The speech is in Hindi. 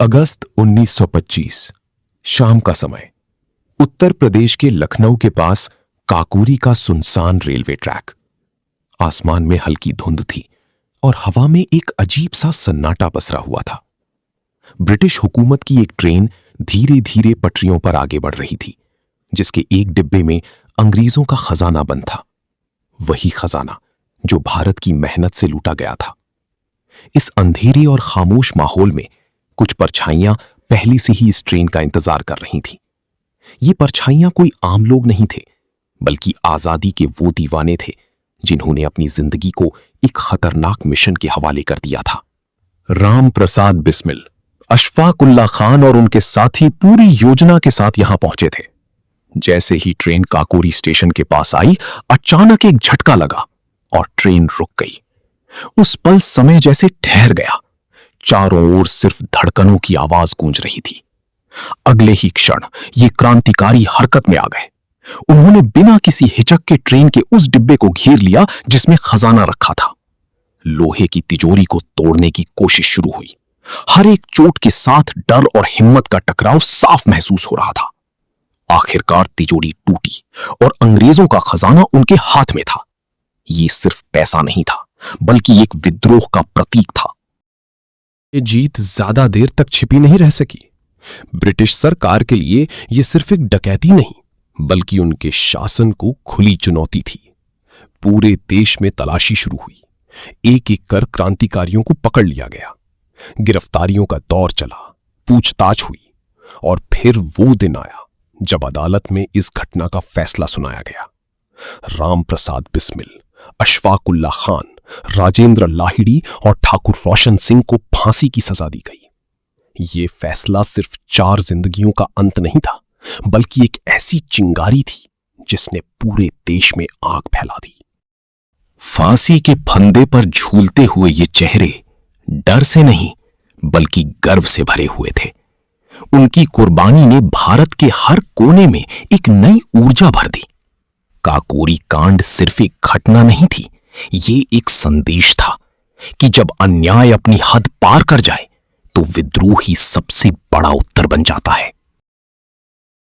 अगस्त 1925 शाम का समय। उत्तर प्रदेश के लखनऊ के पास काकोरी का सुनसान रेलवे ट्रैक। आसमान में हल्की धुंध थी और हवा में एक अजीब सा सन्नाटा पसरा हुआ था। ब्रिटिश हुकूमत की एक ट्रेन धीरे धीरे पटरियों पर आगे बढ़ रही थी, जिसके एक डिब्बे में अंग्रेजों का खजाना बंद था। वही खजाना जो भारत की मेहनत से लूटा गया था। इस अंधेरे और खामोश माहौल में कुछ परछाइयां पहले से ही इस ट्रेन का इंतजार कर रही थीं। ये परछाइयां कोई आम लोग नहीं थे, बल्कि आजादी के वो दीवाने थे जिन्होंने अपनी जिंदगी को एक खतरनाक मिशन के हवाले कर दिया था। राम प्रसाद बिस्मिल, अशफाक उल्लाह खान और उनके साथी पूरी योजना के साथ यहां पहुंचे थे। जैसे ही ट्रेन काकोरी स्टेशन के पास आई, अचानक एक झटका लगा और ट्रेन रुक गई। उस पल समय जैसे ठहर गया। चारों ओर सिर्फ धड़कनों की आवाज गूंज रही थी। अगले ही क्षण ये क्रांतिकारी हरकत में आ गए। उन्होंने बिना किसी हिचक के ट्रेन के उस डिब्बे को घेर लिया जिसमें खजाना रखा था। लोहे की तिजोरी को तोड़ने की कोशिश शुरू हुई। हर एक चोट के साथ डर और हिम्मत का टकराव साफ महसूस हो रहा था। आखिरकार तिजोरी टूटी और अंग्रेजों का खजाना उनके हाथ में था। ये सिर्फ पैसा नहीं था, बल्कि एक विद्रोह का प्रतीक था। ये जीत ज्यादा देर तक छिपी नहीं रह सकी। ब्रिटिश सरकार के लिए यह सिर्फ एक डकैती नहीं, बल्कि उनके शासन को खुली चुनौती थी। पूरे देश में तलाशी शुरू हुई। एक एक कर क्रांतिकारियों को पकड़ लिया गया। गिरफ्तारियों का दौर चला, पूछताछ हुई और फिर वो दिन आया जब अदालत में इस घटना का फैसला सुनाया गया। राम प्रसाद बिस्मिल, अशफाक उल्लाह खान, राजेंद्र लाहिड़ी और ठाकुर रोशन सिंह को फांसी की सजा दी गई। ये फैसला सिर्फ 4 जिंदगियों का अंत नहीं था, बल्कि एक ऐसी चिंगारी थी जिसने पूरे देश में आग फैला दी। फांसी के फंदे पर झूलते हुए ये चेहरे डर से नहीं, बल्कि गर्व से भरे हुए थे। उनकी कुर्बानी ने भारत के हर कोने में एक नई ऊर्जा भर दी। काकोरी कांड सिर्फ एक घटना नहीं थी, ये एक संदेश था कि जब अन्याय अपनी हद पार कर जाए तो विद्रोह ही सबसे बड़ा उत्तर बन जाता है।